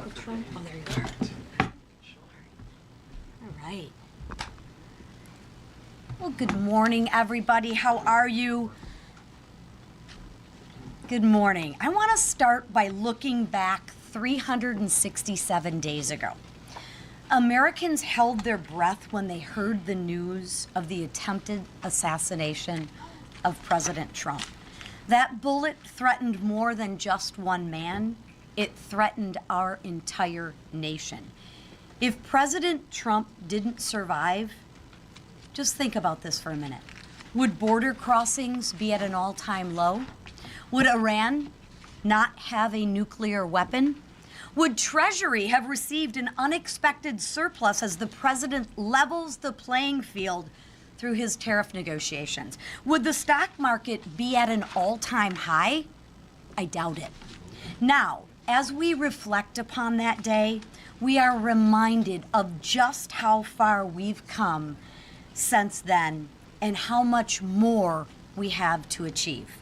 Trump? Oh, there you go. All right. Well, good morning, everybody. How are you? Good morning. I want to start by looking back 367 days ago. Americans held their breath when they heard the news of the attempted assassination of President Trump. That bullet threatened more than just one man. It threatened our entire nation. If President Trump didn't survive, just think about this for a minute. Would border crossings be at an all-time low? Would Iran not have a nuclear weapon? Would Treasury have received an unexpected surplus as the president levels the playing field through his tariff negotiations? Would the stock market be at an all-time high? I doubt it. Now, as we reflect upon that day, we are reminded of just how far we've come since then and how much more we have to achieve.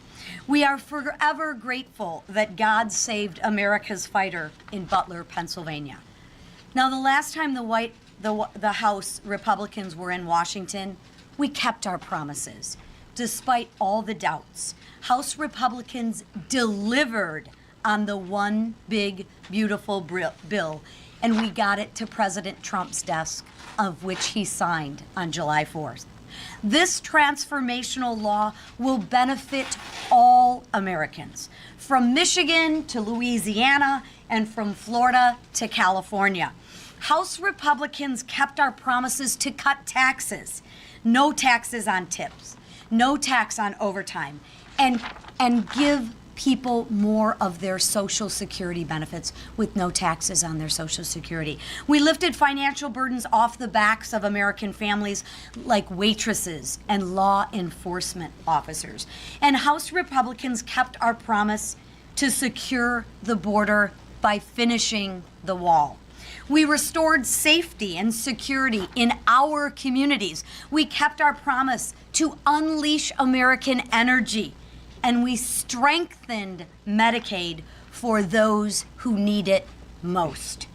We are forever grateful that God saved America's fighter in Butler, Pennsylvania. Now, the last time the House Republicans were in Washington, we kept our promises. Despite all the doubts, House Republicans delivered on the one big, beautiful bill, and we got it to President Trump's desk, of which he signed on July 4th. This transformational law will benefit all Americans, from Michigan to Louisiana and from Florida to California. House Republicans kept our promises to cut taxes, no taxes on tips, no tax on overtime, and give people more of their Social Security benefits with no taxes on their Social Security. We lifted financial burdens off the backs of American families like waitresses and law enforcement officers. And House Republicans kept our promise to secure the border by finishing the wall. We restored safety and security in our communities. We kept our promise to unleash American energy. And we strengthened Medicaid for those who need it most,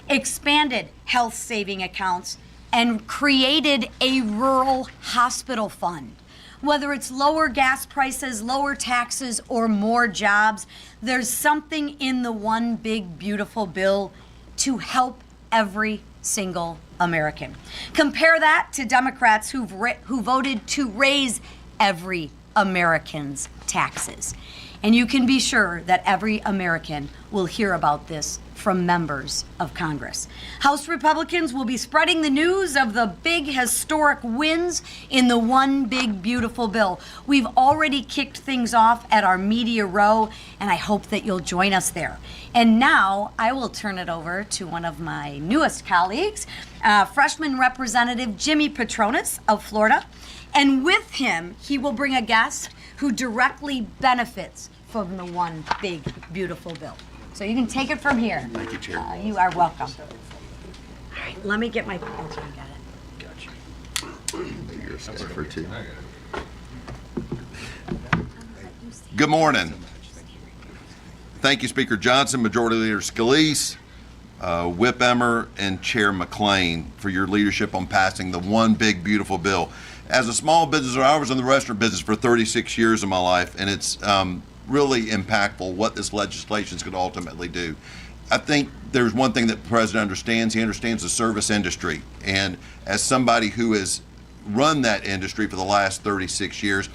expanded health saving accounts, and created a rural hospital fund. Whether it's lower gas prices, lower taxes, or more jobs, there's something in the one big, beautiful bill to help every single American. Compare that to Democrats who voted to raise every Americans' taxes. And you can be sure that every American will hear about this from members of Congress. House Republicans will be spreading the news of the big historic wins in the one big beautiful bill. We've already kicked things off at our media row, and I hope that you'll join us there. And now I will turn it over to one of my newest colleagues, freshman Representative Jimmy Petronas of Florida. And with him, he will bring a guest who directly benefits from the one big, beautiful bill. So you can take it from here. Thank you, Chair. You are welcome. All right, let me get my, okay, I got it. Yours is for two. Good morning. Thank you, Speaker Johnson, Majority Leader Scalise, Whip Emmer, and Chair McLean for your leadership on passing the one big, beautiful bill. As a small business owner, I was in the restaurant business for 36 years of my life, and it's really impactful what this legislation is going to ultimately do. I think there's one thing that the President understands. He understands the service industry. And as somebody who has run that industry for the last 36 years,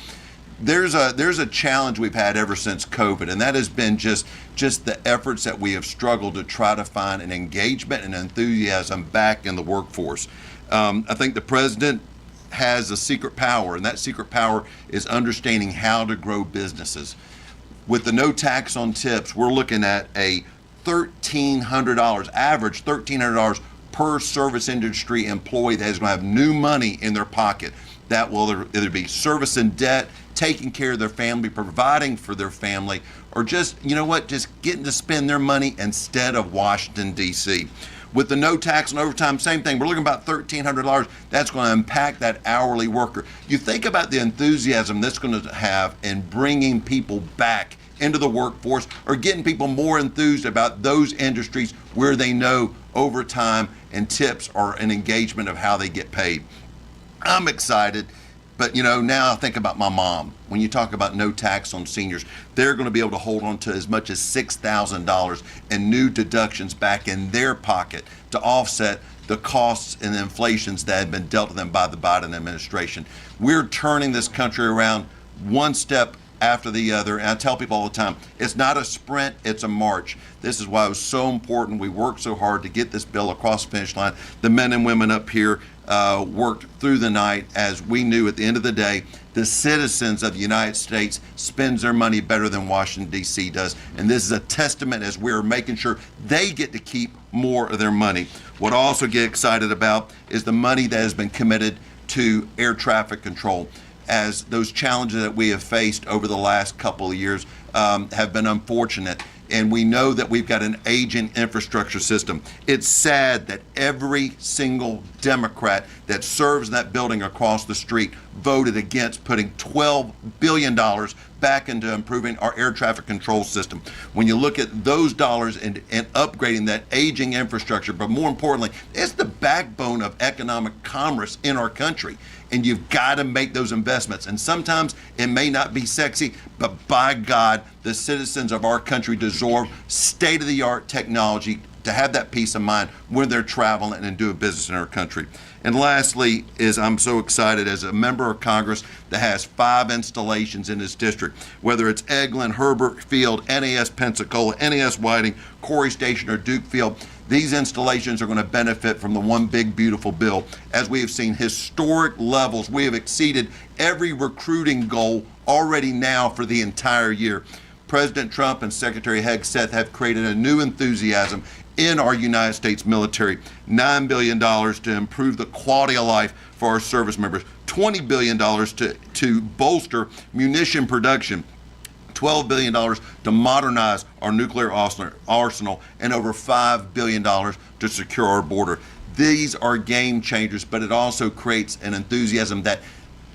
there's a challenge we've had ever since COVID, and that has been just the efforts that we have struggled to try to find an engagement and enthusiasm back in the workforce. I think the President has a secret power, and that secret power is understanding how to grow businesses. With the no tax on tips, we're looking at a $1,300, average $1,300 per service industry employee that is going to have new money in their pocket. That will either be servicing debt, taking care of their family, providing for their family, or just, you know what, just getting to spend their money instead of Washington, D.C. With the no tax on overtime, same thing. We're looking about $1,300. That's going to impact that hourly worker. You think about the enthusiasm that's going to have in bringing people back into the workforce or getting people more enthused about those industries where they know overtime and tips are an engagement of how they get paid. I'm excited. But, now I think about my mom. When you talk about no tax on seniors, they're going to be able to hold on to as much as $6,000 in new deductions back in their pocket to offset the costs and the inflations that have been dealt to them by the Biden administration. We're turning this country around one step after the other. And I tell people all the time, it's not a sprint, it's a march. This is why it was so important. We worked so hard to get this bill across the finish line. The men and women up here worked through the night, as we knew at the end of the day, the citizens of the United States spends their money better than Washington, D.C. does. And this is a testament as we're making sure they get to keep more of their money. What I also get excited about is the money that has been committed to air traffic control, as those challenges that we have faced over the last couple of years have been unfortunate. And we know that we've got an aging infrastructure system. It's sad that every single Democrat that serves in that building across the street voted against putting $12 billion back into improving our air traffic control system. When you look at those dollars and upgrading that aging infrastructure, but more importantly, it's the backbone of economic commerce in our country. And you've got to make those investments. And sometimes it may not be sexy, but by God, the citizens of our country deserve state-of-the-art technology to have that peace of mind when they're traveling and doing business in our country. And lastly is I'm so excited as a member of Congress that has 5 installations in this district, whether it's Eglin, Herbert Field, NAS Pensacola, NAS Whiting, Corey Station, or Duke Field. These installations are going to benefit from the One Big Beautiful Bill. As we have seen historic levels, we have exceeded every recruiting goal already now for the entire year. President Trump and Secretary Hegseth have created a new enthusiasm in our United States military. $9 billion to improve the quality of life for our service members. $20 billion to bolster munition production. $12 billion to modernize our nuclear arsenal, and over $5 billion to secure our border. These are game changers, but it also creates an enthusiasm that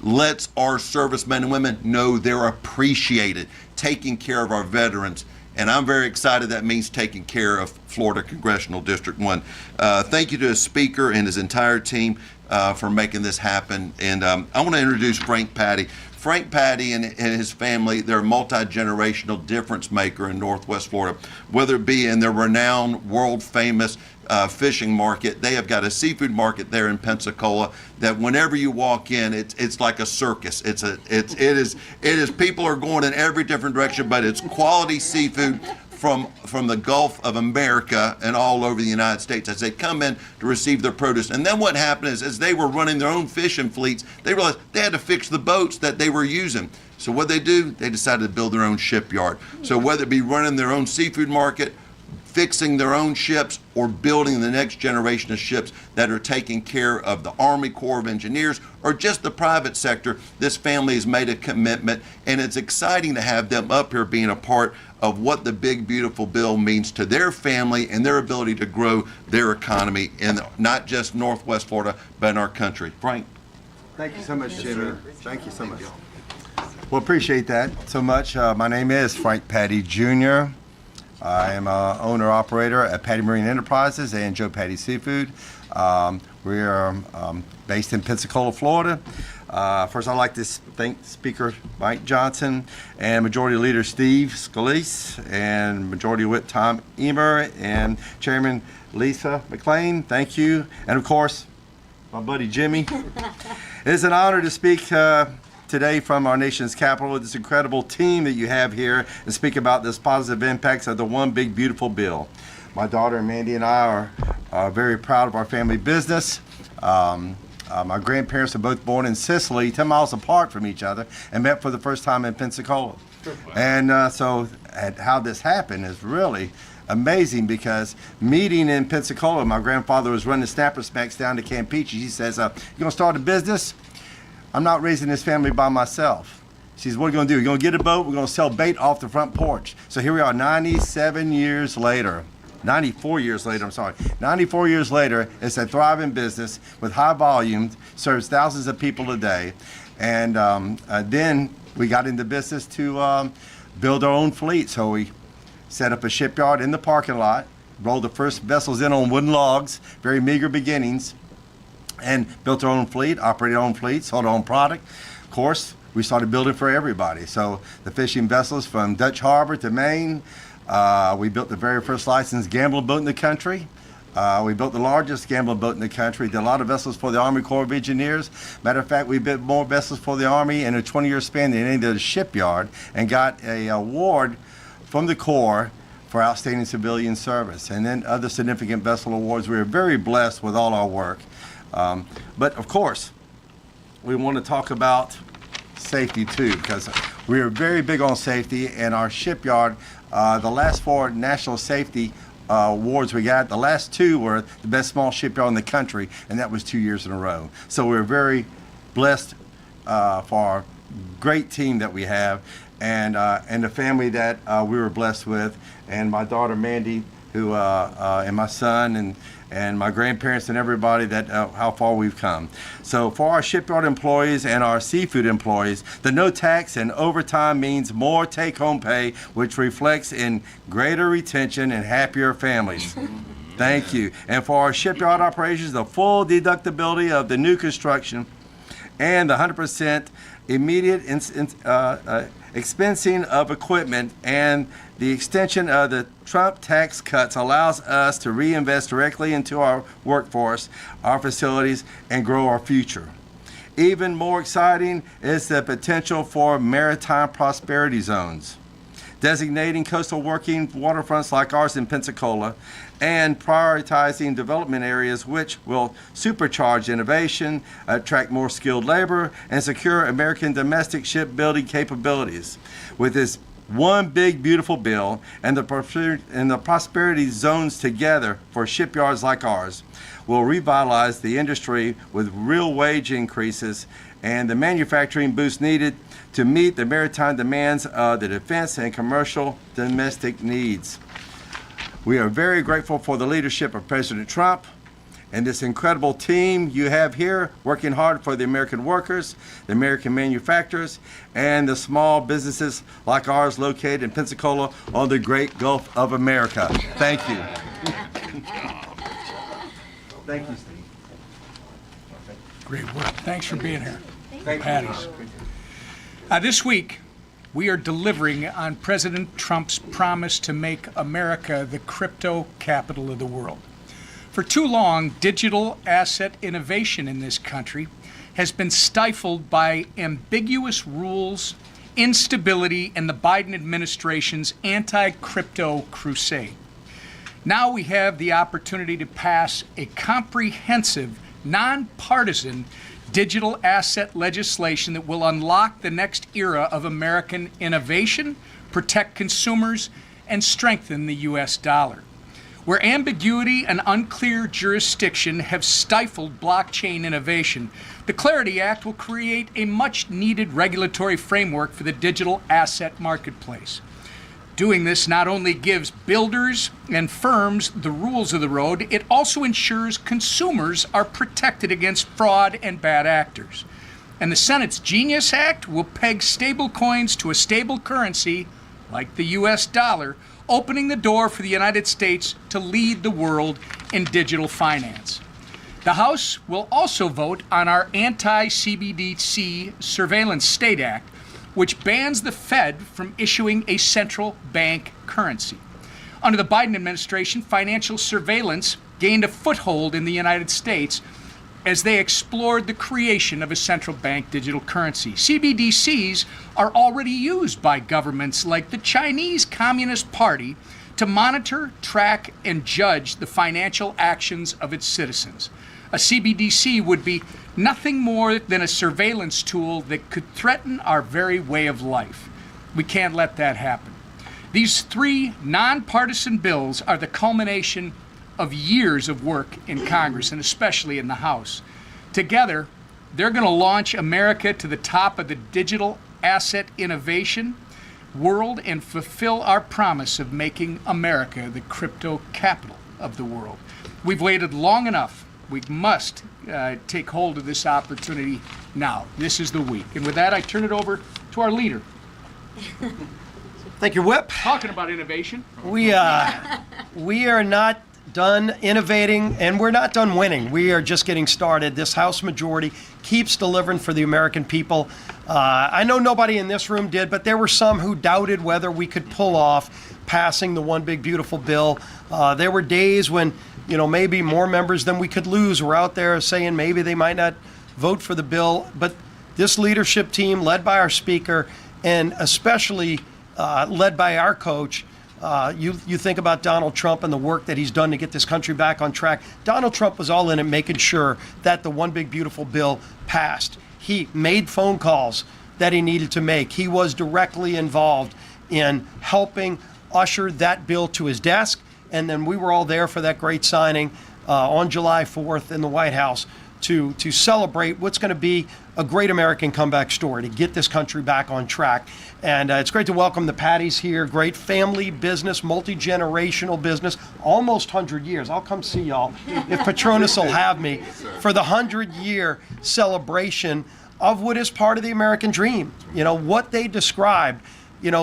lets our servicemen and women know they're appreciated, taking care of our veterans. And I'm very excited that means taking care of Florida Congressional District 1. Thank you to the Speaker and his entire team for making this happen. And I want to introduce Frank Patty. Frank Patty and his family, they're a multi-generational difference maker in Northwest Florida, whether it be in their renowned, world-famous fishing market. They have got a seafood market there in Pensacola that whenever you walk in, it's like a circus. It is people are going in every different direction, but it's quality seafood from the Gulf of America and all over the United States as they come in to receive their produce. And then what happened is, as they were running their own fishing fleets, they realized they had to fix the boats that they were using. So what they do, they decided to build their own shipyard. So whether it be running their own seafood market, fixing their own ships, or building the next generation of ships that are taking care of the Army Corps of Engineers or just the private sector, this family has made a commitment, and it's exciting to have them up here being a part of what the Big Beautiful Bill means to their family and their ability to grow their economy in not just Northwest Florida, but in our country. Frank. Thank you so much, Jimmy. Thank you so much. Well, appreciate that so much. My name is Frank Patty Jr. I am an owner-operator at Patty Marine Enterprises and Joe Patty Seafood. We are based in Pensacola, Florida. First, I'd like to thank Speaker Mike Johnson and Majority Leader Steve Scalise and Majority Whip Tom Emer and Chairman Lisa McLean. Thank you. And, of course, my buddy Jimmy. It is an honor to speak today from our nation's capital with this incredible team that you have here and speak about this positive impacts of the One Big Beautiful Bill. My daughter Mandy and I are very proud of our family business. My grandparents are both born in Sicily, 10 miles apart from each other, and met for the first time in Pensacola. And so how this happened is really amazing, because meeting in Pensacola, my grandfather was running snapper smacks down to Campeche. He says, you gonna start a business? I'm not raising this family by myself. She says, what are you gonna do? You're gonna get a boat, we're gonna sell bait off the front porch. So here we are 94 years later, I'm sorry. 94 years later, it's a thriving business with high volume, serves thousands of people a day. And then we got into business to build our own fleet. So we set up a shipyard in the parking lot, rolled the first vessels in on wooden logs, very meager beginnings, and built our own fleet, operated our own fleet, sold our own product. Of course, we started building for everybody. So the fishing vessels from Dutch Harbor to Maine, we built the very first licensed gambling boat in the country. We built the largest gambling boat in the country, did a lot of vessels for the Army Corps of Engineers. Matter of fact, we built more vessels for the Army in a 20-year span than any other shipyard, and got an award from the Corps for outstanding civilian service, and then other significant vessel awards. We are very blessed with all our work. But of course, we want to talk about safety too, because we are very big on safety, and our shipyard, the last 4 national safety awards we got, the last 2 were the best small shipyard in the country, and that was 2 years in a row. So we're very blessed for our great team that we have, and the family that we were blessed with, and my daughter Mandy, who and my son, and my grandparents and everybody, that how far we've come. So for our shipyard employees and our seafood employees, the no tax and overtime means more take-home pay, which reflects in greater retention and happier families. Thank you. And for our shipyard operations, the full deductibility of the new construction and the 100% immediate expensing of equipment, and the extension of the Trump tax cuts allows us to reinvest directly into our workforce, our facilities, and grow our future. Even more exciting is the potential for maritime prosperity zones, designating coastal working waterfronts like ours in Pensacola, and prioritizing development areas which will supercharge innovation, attract more skilled labor, and secure American domestic shipbuilding capabilities. With this one big beautiful bill and the prosperity zones together for shipyards like ours, will revitalize the industry with real wage increases and the manufacturing boost needed to meet the maritime demands of the defense and commercial domestic needs. We are very grateful for the leadership of President Trump and this incredible team you have here working hard for the American workers, the American manufacturers, and the small businesses like ours located in Pensacola on the great Gulf of America. Thank you. Thank you, Steve. Great work. Thanks for being here. Patties. This week, we are delivering on President Trump's promise to make America the crypto capital of the world. For too long, digital asset innovation in this country has been stifled by ambiguous rules, instability, and the Biden administration's anti-crypto crusade. Now we have the opportunity to pass a comprehensive, nonpartisan digital asset legislation that will unlock the next era of American innovation, protect consumers, and strengthen the U.S. dollar. Where ambiguity and unclear jurisdiction have stifled blockchain innovation, the Clarity Act will create a much-needed regulatory framework for the digital asset marketplace. Doing this not only gives builders and firms the rules of the road, it also ensures consumers are protected against fraud and bad actors. And the Senate's Genius Act will peg stablecoins to a stable currency, like the U.S. dollar, opening the door for the United States to lead the world in digital finance. The House will also vote on our anti-CBDC Surveillance State Act, which bans the Fed from issuing a central bank currency. Under the Biden administration, financial surveillance gained a foothold in the United States as they explored the creation of a central bank digital currency. CBDCs are already used by governments like the Chinese Communist Party to monitor, track, and judge the financial actions of its citizens. A CBDC would be nothing more than a surveillance tool that could threaten our very way of life. We can't let that happen. These 3 nonpartisan bills are the culmination of years of work in Congress, and especially in the House. Together, they're going to launch America to the top of the digital asset innovation world and fulfill our promise of making America the crypto capital of the world. We've waited long enough. We must take hold of this opportunity now. This is the week. And with that, I turn it over to our leader. Thank you, Whip. Talking about innovation. We are not done innovating, and we're not done winning. We are just getting started. This House majority keeps delivering for the American people. I know nobody in this room did, but there were some who doubted whether we could pull off passing the one big beautiful bill. There were days when, maybe more members than we could lose were out there saying maybe they might not vote for the bill. But this leadership team, led by our speaker, and especially led by our coach, you think about Donald Trump and the work that he's done to get this country back on track. Donald Trump was all in it, making sure that the one big beautiful bill passed. He made phone calls that he needed to make. He was directly involved in helping usher that bill to his desk. And then we were all there for that great signing on July 4th in the White House to celebrate what's going to be a great American comeback story to get this country back on track. And it's great to welcome the Patties here. Great family business, multi-generational business, almost 100 years. I'll come see y'all if Patronus will have me for the 100-year celebration of what is part of the American dream. What they described,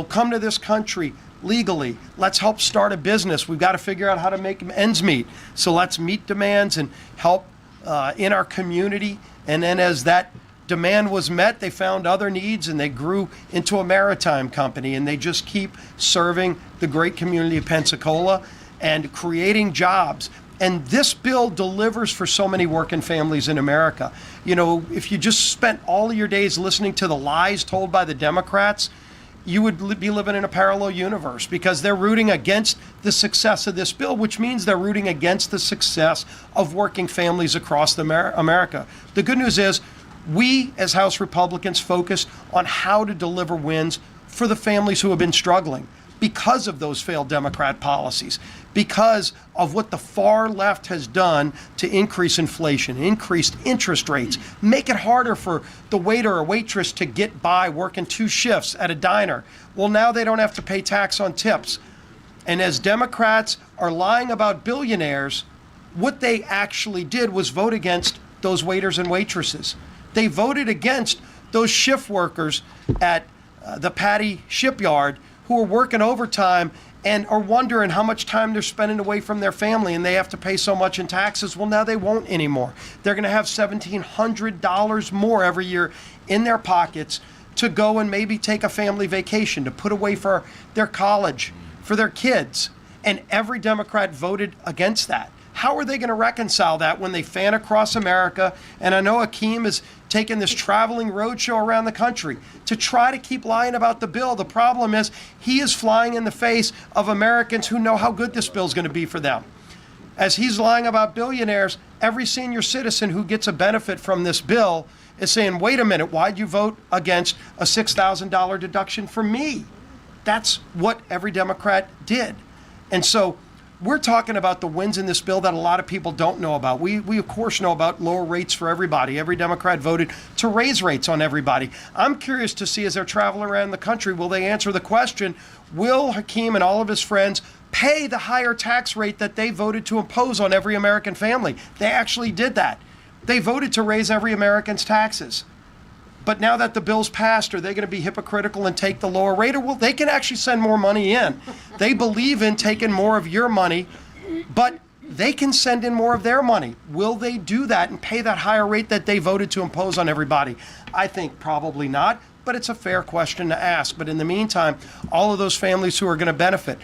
come to this country legally. Let's help start a business. We've got to figure out how to make ends meet. So let's meet demands and help in our community. And then as that demand was met, they found other needs and they grew into a maritime company, and they just keep serving the great community of Pensacola and creating jobs. And this bill delivers for so many working families in America. If you just spent all of your days listening to the lies told by the Democrats, you would be living in a parallel universe, because they're rooting against the success of this bill, which means they're rooting against the success of working families across America. The good news is we, as House Republicans, focused on how to deliver wins for the families who have been struggling because of those failed Democrat policies, because of what the far left has done to increase inflation, increased interest rates, make it harder for the waiter or waitress to get by working 2 shifts at a diner. Well, now they don't have to pay tax on tips. And as Democrats are lying about billionaires, what they actually did was vote against those waiters and waitresses. They voted against those shift workers at the Patty shipyard who are working overtime and are wondering how much time they're spending away from their family, and they have to pay so much in taxes. Well, now they won't anymore. They're going to have $1,700 more every year in their pockets to go and maybe take a family vacation, to put away for their college, for their kids. And every Democrat voted against that. How are they going to reconcile that when they fan across America? And I know Akeem is taking this traveling roadshow around the country to try to keep lying about the bill. The problem is he is flying in the face of Americans who know how good this bill is going to be for them. As he's lying about billionaires, every senior citizen who gets a benefit from this bill is saying, wait a minute, why'd you vote against a $6,000 deduction for me? That's what every Democrat did. And so we're talking about the wins in this bill that a lot of people don't know about. We of course know about lower rates for everybody. Every Democrat voted to raise rates on everybody. I'm curious to see, as they're traveling around the country, will they answer the question, will Hakeem and all of his friends pay the higher tax rate that they voted to impose on every American family? They actually did that. They voted to raise every American's taxes. But now that the bill's passed, are they going to be hypocritical and take the lower rate? Or well, they can actually send more money in. They believe in taking more of your money, but they can send in more of their money. Will they do that and pay that higher rate that they voted to impose on everybody? I think probably not, but it's a fair question to ask. But in the meantime, all of those families who are going to benefit,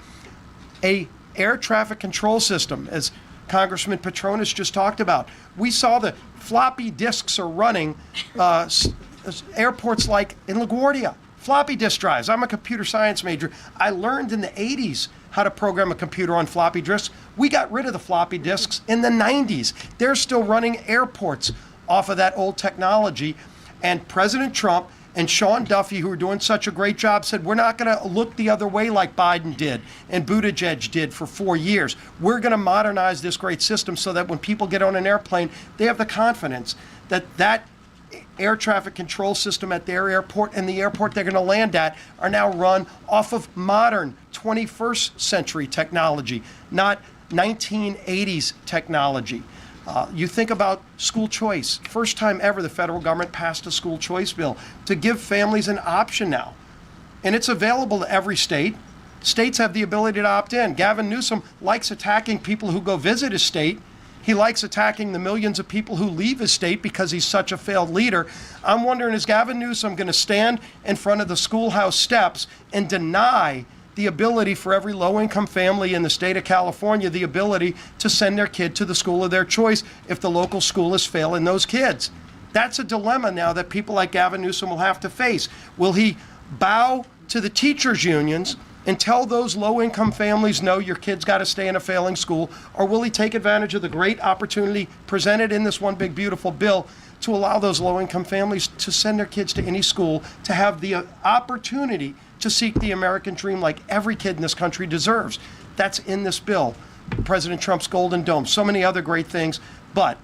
a air traffic control system, as Congressman Patronus just talked about. We saw the floppy disks are running airports like in LaGuardia, floppy disk drives. I'm a computer science major. I learned in the 80s how to program a computer on floppy disks. We got rid of the floppy disks in the 90s. They're still running airports off of that old technology. And President Trump and Sean Duffy, who are doing such a great job, said, we're not going to look the other way like Biden did and Buttigieg did for 4 years. We're going to modernize this great system so that when people get on an airplane, they have the confidence that that air traffic control system at their airport and the airport they're going to land at are now run off of modern 21st century technology, not 1980s technology. You think about school choice. First time ever the federal government passed a school choice bill to give families an option now. And it's available to every state. States have the ability to opt in. Gavin Newsom likes attacking people who go visit his state. He likes attacking the millions of people who leave his state because he's such a failed leader. I'm wondering, is Gavin Newsom going to stand in front of the schoolhouse steps and deny the ability for every low-income family in the state of California the ability to send their kid to the school of their choice if the local school is failing those kids? That's a dilemma now that people like Gavin Newsom will have to face. Will he bow to the teachers' unions and tell those low-income families, no, your kid's got to stay in a failing school, or will he take advantage of the great opportunity presented in this one big beautiful bill to allow those low-income families to send their kids to any school, to have the opportunity to seek the American dream like every kid in this country deserves? That's in this bill. President Trump's Golden Dome, so many other great things, but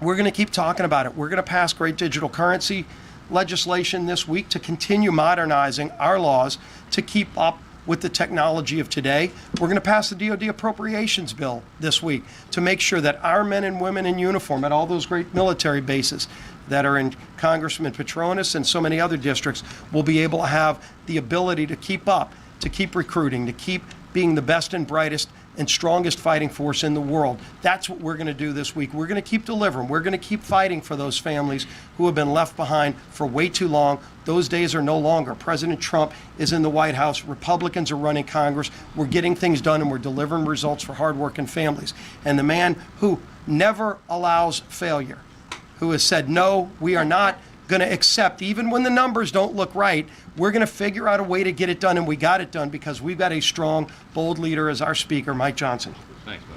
we're going to keep talking about it. We're going to pass great digital currency legislation this week to continue modernizing our laws to keep up with the technology of today. We're going to pass the DoD appropriations bill this week to make sure that our men and women in uniform at all those great military bases that are in Congressman Petronas and so many other districts will be able to have the ability to keep up, to keep recruiting, to keep being the best and brightest and strongest fighting force in the world. That's what we're going to do this week. We're going to keep delivering. We're going to keep fighting for those families who have been left behind for way too long. Those days are no longer. President Trump is in the White House. Republicans are running Congress. We're getting things done and we're delivering results for hardworking families. And the man who never allows failure, who has said, no, we are not going to accept, even when the numbers don't look right, we're going to figure out a way to get it done, and we got it done because we've got a strong, bold leader as our speaker, Mike Johnson. Thanks, bud.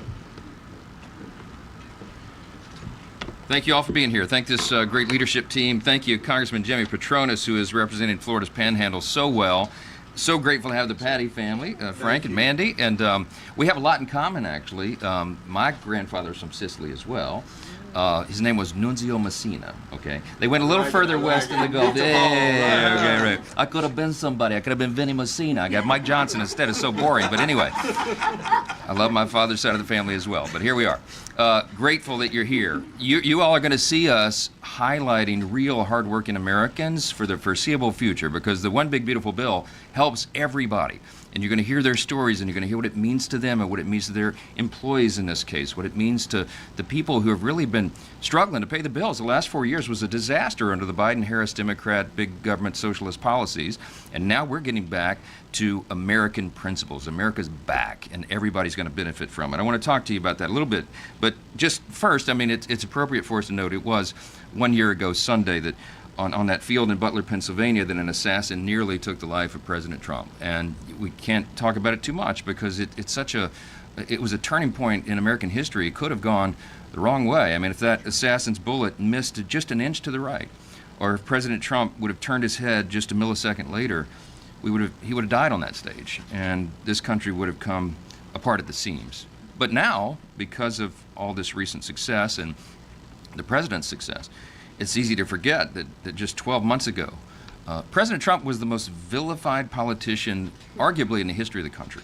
Thank you all for being here. Thank this great leadership team. Thank you, Congressman Jimmy Petronas, who has represented Florida's Panhandle so well. So grateful to have the Patty family, Frank and Mandy, and we have a lot in common, actually. My grandfather's from Sicily as well. His name was Nunzio Messina, okay? They went a little further west in the Gulf. Yeah, okay, right. I could have been somebody. I could have been Vinnie Messina. I got Mike Johnson instead. It's so boring. But anyway, I love my father's side of the family as well. But here we are. Grateful that you're here. You all are going to see us highlighting real hardworking Americans for the foreseeable future, because the One Big Beautiful Bill helps everybody. And you're going to hear their stories, and you're going to hear what it means to them and what it means to their employees in this case, what it means to the people who have really been struggling to pay the bills. The last 4 years was a disaster under the Biden-Harris Democrat big government socialist policies, and now we're getting back to American principles. America's back, and everybody's going to benefit from it. I want to talk to you about that a little bit, but just first, I mean, it's appropriate for us to note it was 1 year ago Sunday that on that field in Butler, Pennsylvania, that an assassin nearly took the life of President Trump. And we can't talk about it too much because it was a turning point in American history. It could have gone the wrong way. I mean, if that assassin's bullet missed just an inch to the right, or if President Trump would have turned his head just a millisecond later, he would have died on that stage, and this country would have come apart at the seams. But now, because of all this recent success and the president's success, it's easy to forget that just 12 months ago, President Trump was the most vilified politician, arguably, in the history of the country.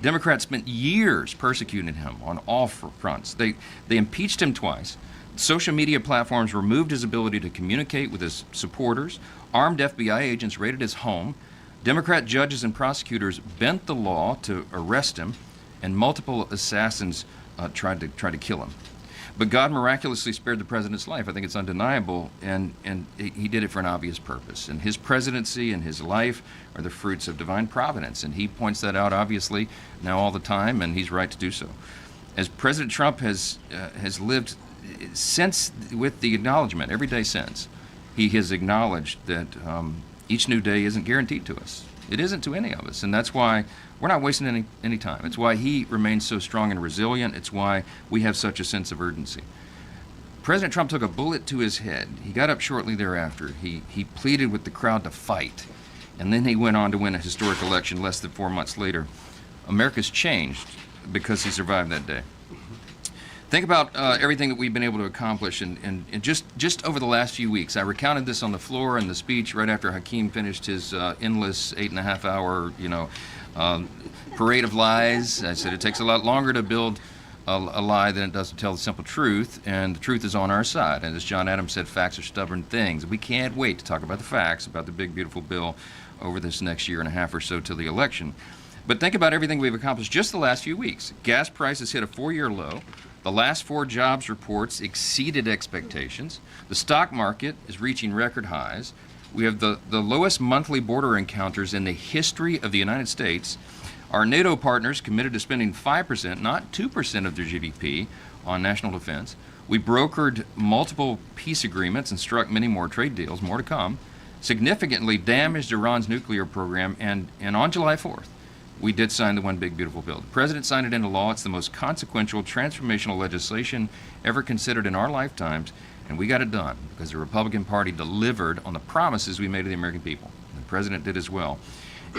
Democrats spent years persecuting him on all fronts. They impeached him twice. Social media platforms removed his ability to communicate with his supporters. Armed FBI agents raided his home. Democrat judges and prosecutors bent the law to arrest him, and multiple assassins tried to kill him. But God miraculously spared the president's life. I think it's undeniable, and he did it for an obvious purpose. And his presidency and his life are the fruits of divine providence, and he points that out, obviously, now all the time, and he's right to do so. As President Trump has lived since, with the acknowledgement, every day since, he has acknowledged that each new day isn't guaranteed to us. It isn't to any of us, and that's why we're not wasting any time. It's why he remains so strong and resilient. It's why we have such a sense of urgency. President Trump took a bullet to his head. He got up shortly thereafter. He pleaded with the crowd to fight, and then he went on to win a historic election less than 4 months later. America's changed because he survived that day. Think about everything that we've been able to accomplish, and just over the last few weeks. I recounted this on the floor in the speech right after Hakeem finished his endless 8.5-hour, parade of lies. I said it takes a lot longer to build a lie than it does to tell the simple truth, and the truth is on our side. And as John Adams said, facts are stubborn things. We can't wait to talk about the facts, about the big, beautiful bill over this next year and a half or so till the election. But think about everything we've accomplished just the last few weeks. Gas prices hit a 4-year low. The last 4 jobs reports exceeded expectations. The stock market is reaching record highs. We have the lowest monthly border encounters in the history of the United States. Our NATO partners committed to spending 5%, not 2% of their GDP on national defense. We brokered multiple peace agreements and struck many more trade deals, more to come, significantly damaged Iran's nuclear program, and on July 4th, we did sign the One Big Beautiful Bill. The President signed it into law. It's the most consequential, transformational legislation ever considered in our lifetimes, and we got it done because the Republican Party delivered on the promises we made to the American people. The President did as well.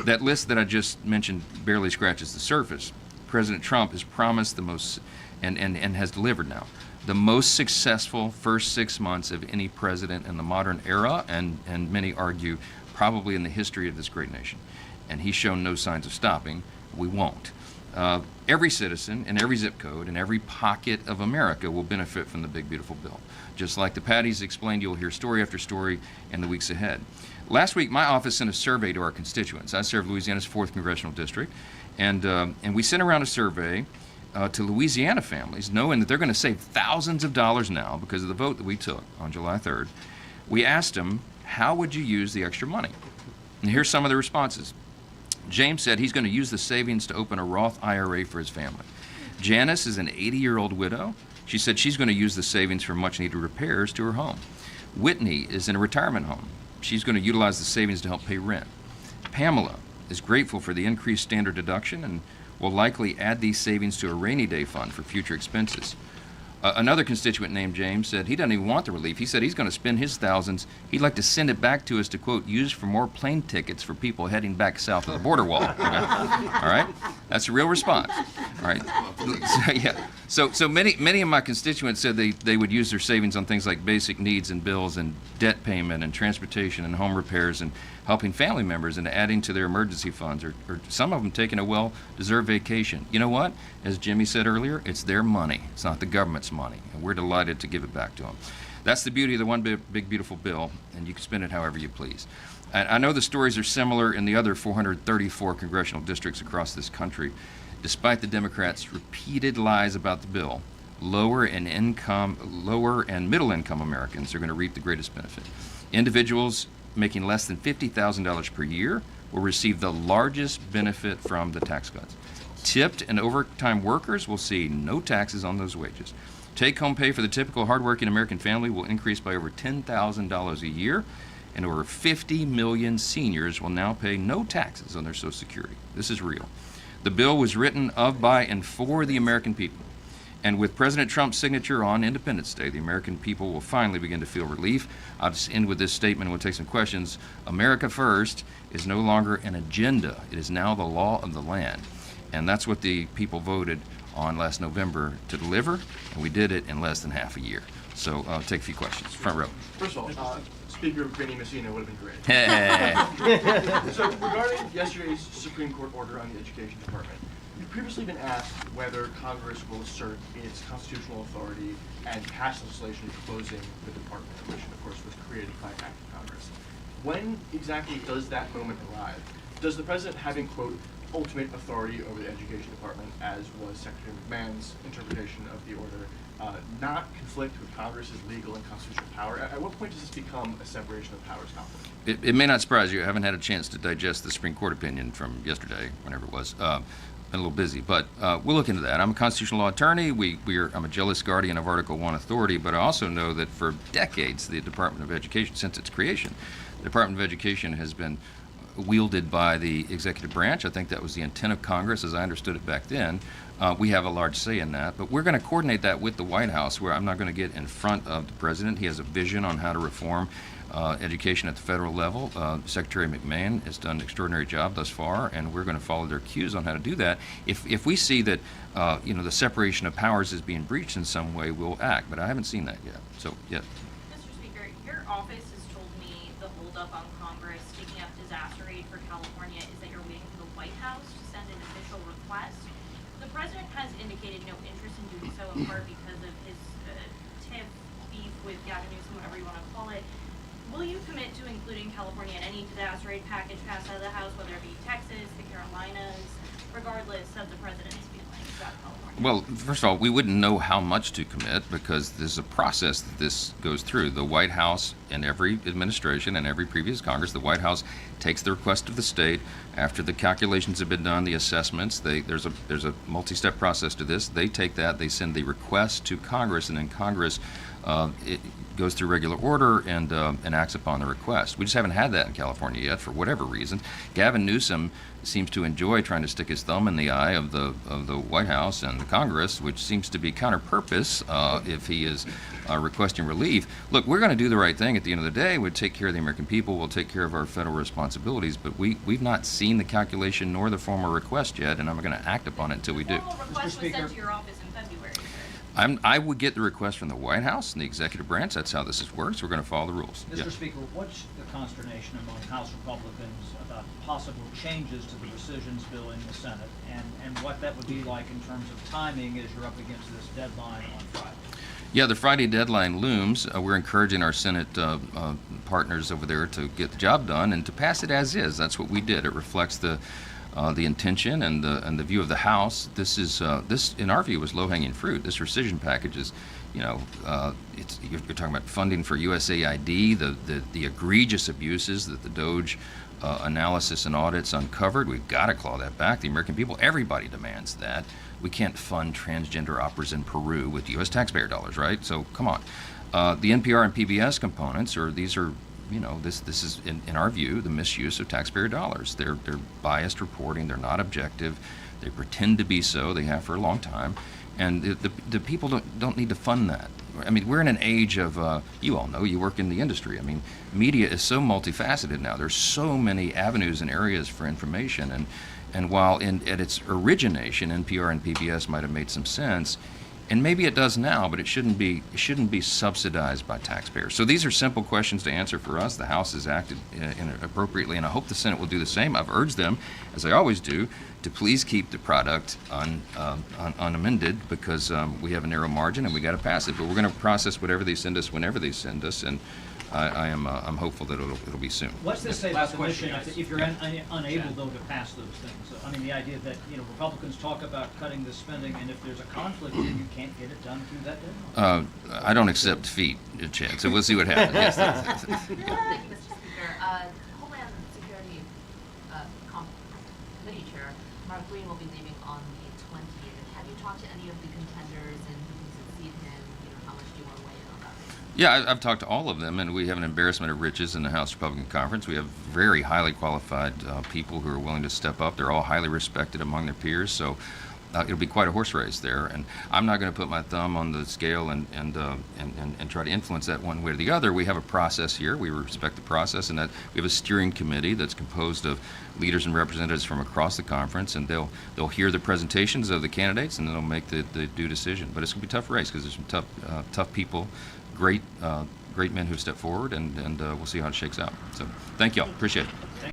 That list that I just mentioned barely scratches the surface. President Trump has promised the most, and has delivered now, the most successful first 6 months of any president in the modern era, and many argue probably in the history of this great nation. And he's shown no signs of stopping. We won't. Every citizen in every zip code in every pocket of America will benefit from the Big Beautiful Bill. Just like the Patties explained, you'll hear story after story in the weeks ahead. Last week, my office sent a survey to our constituents. I serve Louisiana's 4th Congressional District, and we sent around a survey to Louisiana families, knowing that they're going to save thousands of dollars now because of the vote that we took on July 3rd. We asked them, how would you use the extra money? And here's some of the responses. James said he's going to use the savings to open a Roth IRA for his family. Janice is an 80-year-old widow. She said she's going to use the savings for much-needed repairs to her home. Whitney is in a retirement home. She's going to utilize the savings to help pay rent. Pamela is grateful for the increased standard deduction and will likely add these savings to a rainy day fund for future expenses. Another constituent named James said he doesn't even want the relief. He said he's going to spend his thousands. He'd like to send it back to us to, quote, use for more plane tickets for people heading back south of the border wall. Okay? All right? That's a real response. All right? So, yeah. So many of my constituents said they would use their savings on things like basic needs and bills and debt payment and transportation and home repairs and helping family members and adding to their emergency funds, or some of them taking a well-deserved vacation. You know what? As Jimmy said earlier, it's their money. It's not the government's money, and we're delighted to give it back to them. That's the beauty of the One Big Beautiful Bill, and you can spend it however you please. I know the stories are similar in the other 434 congressional districts across this country. Despite the Democrats' repeated lies about the bill, lower and middle-income Americans are going to reap the greatest benefit. Individuals making less than $50,000 per year will receive the largest benefit from the tax cuts. Tipped and overtime workers will see no taxes on those wages. Take-home pay for the typical hardworking American family will increase by over $10,000 a year, and over 50 million seniors will now pay no taxes on their Social Security. This is real. The bill was written of, by, and for the American people. And with President Trump's signature on Independence Day, the American people will finally begin to feel relief. I'll just end with this statement and we'll take some questions. America First is no longer an agenda. It is now the law of the land. And that's what the people voted on last November to deliver, and we did it in less than half a year. So I'll take a few questions. Front row. First of all, Speaker Benny Messina would have been great. Hey. So regarding yesterday's Supreme Court order on the Education Department, you've previously been asked whether Congress will assert its constitutional authority and pass legislation closing the department, which of course was created by act of Congress. When exactly does that moment arrive? Does the President having, quote, ultimate authority over the Education Department, as was Secretary McMahon's interpretation of the order, not conflict with Congress's legal and constitutional power? At what point does this become a separation of powers conflict? It may not surprise you. I haven't had a chance to digest the Supreme Court opinion from yesterday, whenever it was. Been a little busy, but we'll look into that. I'm a constitutional law attorney. I'm a jealous guardian of Article 1 authority, but I also know that for decades, the Department of Education, since its creation, the Department of Education has been wielded by the executive branch. I think that was the intent of Congress, as I understood it back then. We have a large say in that, but we're going to coordinate that with the White House, where I'm not going to get in front of the President. He has a vision on how to reform education at the federal level. Secretary McMahon has done an extraordinary job thus far, and we're going to follow their cues on how to do that. If we see that the separation of powers is being breached in some way, we'll act, but I haven't seen that yet. So, yeah. Mr. Speaker, your office has told me the holdup on Congress taking up disaster aid for California is that you're waiting for the White House to send an official request. The President has indicated no interest in doing so, in part because of his tiff, beef with Gavin Newsom, whatever you want to call it. Will you commit commit to including California in any disaster aid package passed out of the House, whether it be Texas, the Carolinas, regardless of the president's feelings about California? Well, first of all, we wouldn't know how much to commit because there's a process that this goes through. The White House, in every administration and every previous Congress, the White House takes the request of the state. After the calculations have been done, the assessments, there's a multi-step process to this. They take that, they send the request to Congress, and then Congress it goes through regular order and acts upon the request. We just haven't had that in California yet for whatever reason. Gavin Newsom seems to enjoy trying to stick his thumb in the eye of the White House and the Congress, which seems to be counter-purpose if he is requesting relief. Look, we're going to do the right thing at the end of the day. We'll take care of the American people. We'll take care of our federal responsibilities. But we've not seen the calculation nor the formal request yet, and I'm going to act upon it until we do. The formal request was sent to your office in February, sir. I would get the request from the White House and the executive branch. That's how this works. We're going to follow the rules. Mr. Yeah. Speaker, what's the consternation among House Republicans about possible changes to the rescissions bill in the Senate, and what that would be like in terms of timing as you're up against this deadline on Friday? Yeah, the Friday deadline looms. We're encouraging our Senate partners over there to get the job done and to pass it as is. That's what we did. It reflects the intention and the view of the House. This is this, in our view, was low-hanging fruit. This rescission package is, you're talking about funding for USAID, the egregious abuses that the DOJ analysis and audits uncovered. We've got to claw that back. The American people, everybody demands that. We can't fund transgender operas in Peru with U.S. taxpayer dollars, right? So come on. The NPR and PBS components this is, in our view, the misuse of taxpayer dollars. They're biased reporting. They're not objective. They pretend to be so. They have for a long time. And the people don't need to fund that. I mean, we're in an age of, you all know, you work in the industry. I mean, media is so multifaceted now. There's so many avenues and areas for information. And while at its origination, NPR and PBS might have made some sense, and maybe it does now, but it shouldn't be subsidized by taxpayers. So these are simple questions to answer for us. The House has acted appropriately, and I hope the Senate will do the same. I've urged them, as I always do, to please keep the product unamended because we have a narrow margin and we got to pass it. But we're going to process whatever they send us whenever they send us, and I'm hopeful that it'll be soon. What's this say about the mission if you're unable, though, to pass those things? I mean, the idea that, Republicans talk about cutting the spending, and if there's a conflict, you can't get it done through that deadline? I don't accept defeat, Chad, so we'll see what happens. Yes, Thank you, Mr. Speaker. Homeland Security Committee Chair Mark Green will be leaving on the 20th. Have you talked to any of the contenders and who can succeed him? How much do you want to weigh in on that? Yeah, I've talked to all of them, and we have an embarrassment of riches in the House Republican Conference. We have very highly qualified people who are willing to step up. They're all highly respected among their peers, so it'll be quite a horse race there. And I'm not going to put my thumb on the scale and try to influence that one way or the other. We have a process here. We respect the process, and that we have a steering committee that's composed of leaders and representatives from across the conference, and they'll hear the presentations of the candidates, and then they'll make the due decision. But it's going to be a tough race because there's some tough people. Great men who step forward, and we'll see how it shakes out. So thank you all. Appreciate it.